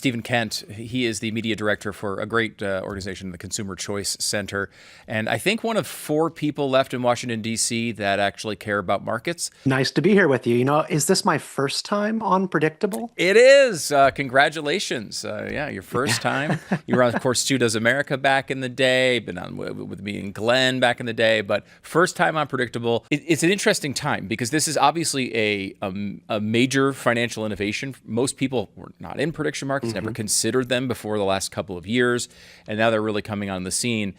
Stephen Kent. He is the media director for a great organization, the Consumer Choice Center. And I think one of 4 people left in Washington, D.C. that actually care about markets. Nice to be here with you. Is this my first time on Predictable? It is. Congratulations. Yeah, your first time. You were on, of course, Stu Does America back in the day, been on with me and Glenn back in the day, but first time on Predictable. It's an interesting time because this is obviously a major financial innovation. Most people were not in prediction markets, never considered them before the last couple of years, and now they're really coming on the scene.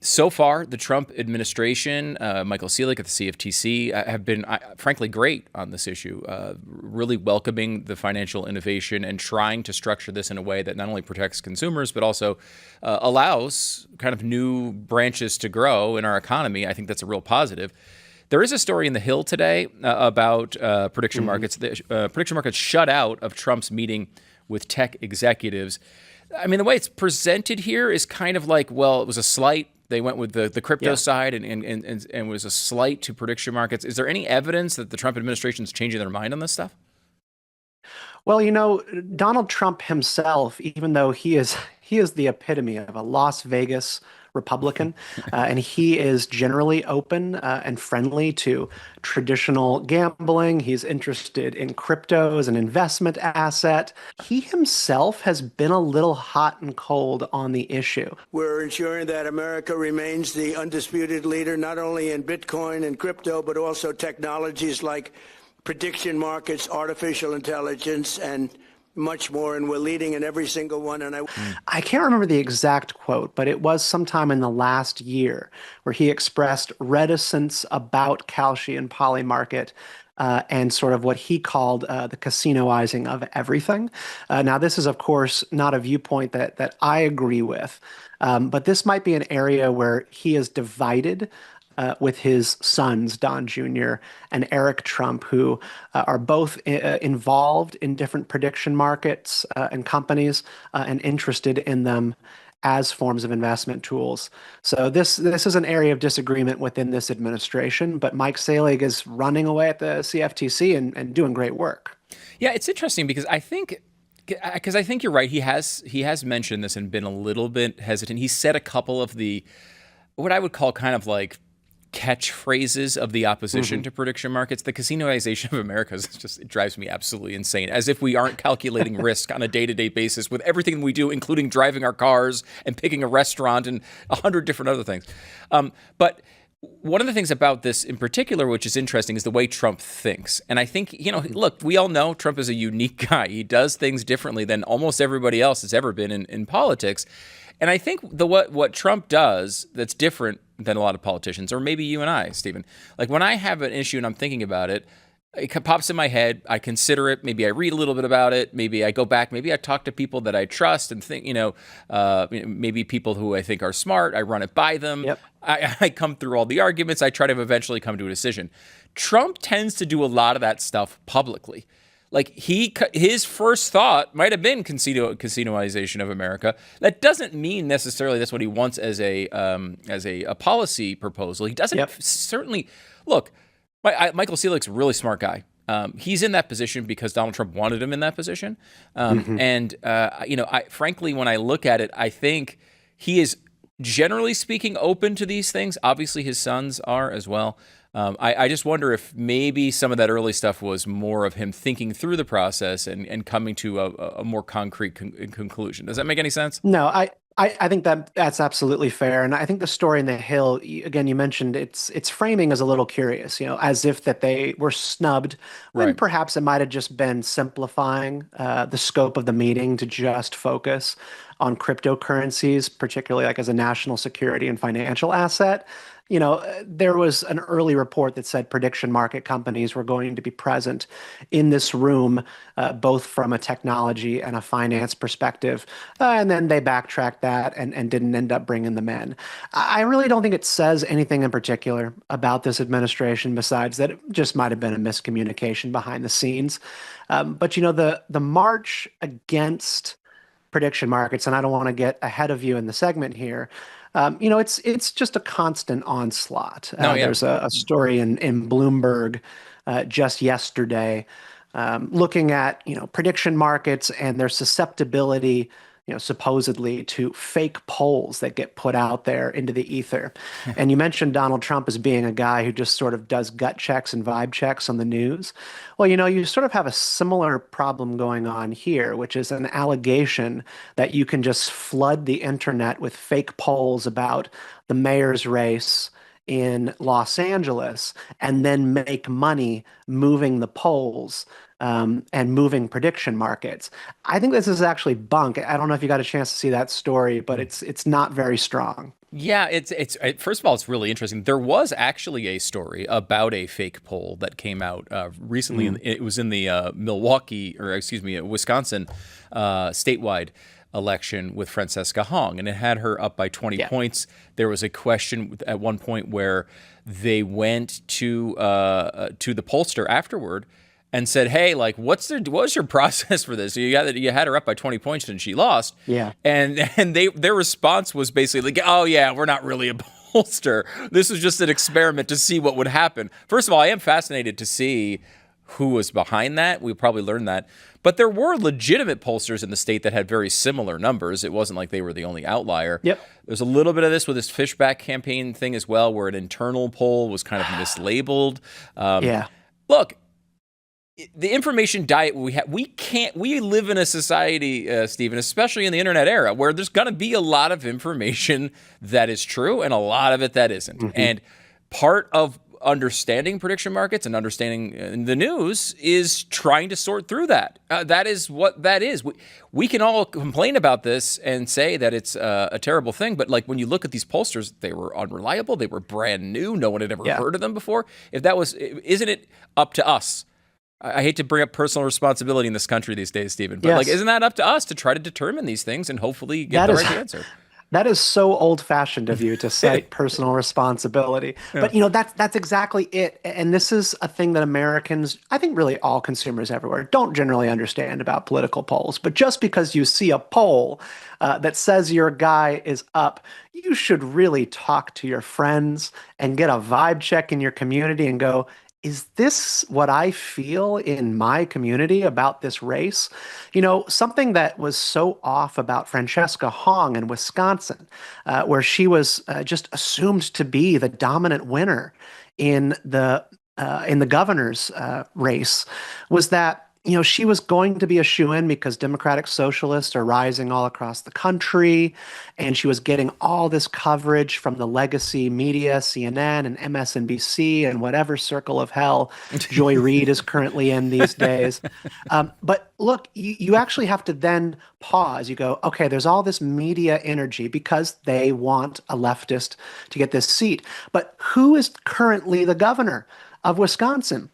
So far, the Trump administration, Michael Selick at the CFTC, have been, frankly, great on this issue, really welcoming the financial innovation and trying to structure this in a way that not only protects consumers, but also allows kind of new branches to grow in our economy. I think that's a real positive. There is a story in The Hill today about prediction markets. The prediction markets shut out of Trump's meeting with tech executives. I mean, the way it's presented here is kind of like, well, it was a slight. They went with the crypto side and was a slight to prediction markets. Is there any evidence that the Trump administration is changing their mind on this stuff? Well, Donald Trump himself, even though he is the epitome of a Las Vegas Republican, and he is generally open and friendly to traditional gambling. He's interested in crypto as an investment asset. He himself has been a little hot and cold on the issue. We're ensuring that America remains the undisputed leader, not only in Bitcoin and crypto, but also technologies like prediction markets, artificial intelligence, and much more, and we're leading in every single one. And I can't remember the exact quote, but it was sometime in the last year where he expressed reticence about Kalshi and Polymarket, and sort of what he called the casinoizing of everything. Now, this is, of course, not a viewpoint that I agree with, but this might be an area where he is divided with his sons, Don Jr. and Eric Trump, who are both involved in different prediction markets and companies and interested in them as forms of investment tools. So this is an area of disagreement within this administration, but Mike Selig is running away at the CFTC and doing great work. Yeah, it's interesting because I think you're right. He has mentioned this and been a little bit hesitant. He said a couple of the what I would call kind of like catchphrases of the opposition to prediction markets. The casinoization of America is just, it drives me absolutely insane. As if we aren't calculating risk on a day-to-day basis with everything we do, including driving our cars and picking a restaurant and 100 different other things. But one of the things about this in particular, which is interesting, is the way Trump thinks. And I think, look, we all know Trump is a unique guy. He does things differently than almost everybody else has ever been in politics. And I think what Trump does that's different than a lot of politicians, or maybe you and I, Stephen, like when I have an issue and I'm thinking about it, it pops in my head, I consider it, maybe I read a little bit about it, maybe I go back, maybe I talk to people that I trust and think, maybe people who I think are smart, I run it by them, Yep. I come through all the arguments, I try to eventually come to a decision. Trump tends to do a lot of that stuff publicly. Like his first thought might have been casinoization of America. That doesn't mean necessarily that's what he wants as a policy proposal. He doesn't certainly look. Michael Selig's a really smart guy. He's in that position because Donald Trump wanted him in that position. And frankly, when I look at it, I think he is generally speaking open to these things. Obviously, his sons are as well. I just wonder if maybe some of that early stuff was more of him thinking through the process and coming to a more concrete conclusion. Does that make any sense? No, I think that's absolutely fair. And I think the story in The Hill, again, you mentioned its framing is a little curious, as if that they were snubbed, when Right. perhaps it might have just been simplifying the scope of the meeting to just focus on cryptocurrencies, particularly like as a national security and financial asset. There was an early report that said prediction market companies were going to be present in this room, both from a technology and a finance perspective. And then they backtracked that and didn't end up bringing them in. I really don't think it says anything in particular about this administration besides that it just might have been a miscommunication behind the scenes. But the march against prediction markets, and I don't want to get ahead of you in the segment here. It's just a constant onslaught. No, yeah. There's a story in Bloomberg just yesterday looking at prediction markets and their susceptibility, supposedly to fake polls that get put out there into the ether. And you mentioned Donald Trump as being a guy who just sort of does gut checks and vibe checks on the news. Well, you sort of have a similar problem going on here, which is an allegation that you can just flood the internet with fake polls about the mayor's race in Los Angeles and then make money moving the polls and moving prediction markets. I think this is actually bunk. I don't know if you got a chance to see that story, but it's not very strong. Yeah, first of all, it's really interesting. There was actually a story about a fake poll that came out recently. It was in the Wisconsin statewide election with Francesca Hong, and it had her up by 20 points. There was a question at one point where they went to the pollster afterward and said, "Hey, like, what was your process for this? You had her up by 20 points and she lost." Yeah. And their response was basically like, "Oh yeah, we're not really a pollster. This was just an experiment to see what would happen." First of all, I am fascinated to see who was behind that. We'll probably learn that. But there were legitimate pollsters in the state that had very similar numbers. It wasn't like they were the only outliir. Yep. There's a little bit of this with this Fishback campaign thing as well, where an internal poll was kind of mislabeled. Look, the information diet we live in a society, Stephen, especially in the internet era, where there's going to be a lot of information that is true and a lot of it that isn't. Mm-hmm. And part of understanding prediction markets and understanding the news is trying to sort through that. That is what that is. We can all complain about this and say that it's a terrible thing, but like when you look at these pollsters, they were unreliable. They were brand new. No one had ever heard of them before. Isn't it up to us? I hate to bring up personal responsibility in this country these days, Stephen, but like, isn't that up to us to try to determine these things and hopefully get the right answer? That is so old-fashioned of you to cite personal responsibility. But that's exactly it. And this is a thing that Americans, I think really all consumers everywhere, don't generally understand about political polls. But just because you see a poll that says your guy is up, you should really talk to your friends and get a vibe check in your community and go, is this what I feel in my community about this race? Something that was so off about Francesca Hong in Wisconsin, where she was just assumed to be the dominant winner in the governor's race, was that she was going to be a shoo-in because Democratic socialists are rising all across the country, and she was getting all this coverage from the legacy media, CNN and MSNBC and whatever circle of hell Joy Reid is currently in these days. But look, you actually have to then pause. You go, okay, there's all this media energy because they want a leftist to get this seat. But who is currently the governor of Wisconsin?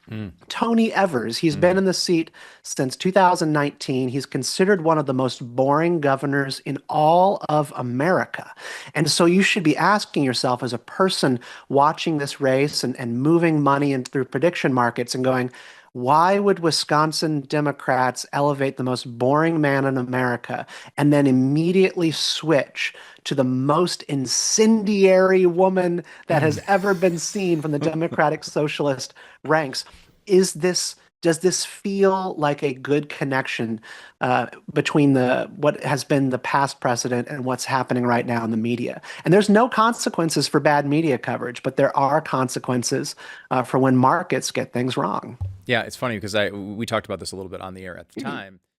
Tony Evers. He's been in the seat since 2019. He's considered one of the most boring governors in all of America. And so you should be asking yourself as a person watching this race and moving money in through prediction markets and going, why would Wisconsin Democrats elevate the most boring man in America and then immediately switch to the most incendiary woman that has ever been seen from the Democratic Socialist ranks? Does this feel like a good connection between what has been the past precedent and what's happening right now in the media? And there's no consequences for bad media coverage, but there are consequences for when markets get things wrong. Yeah, it's funny because we talked about this a little bit on the air at the time.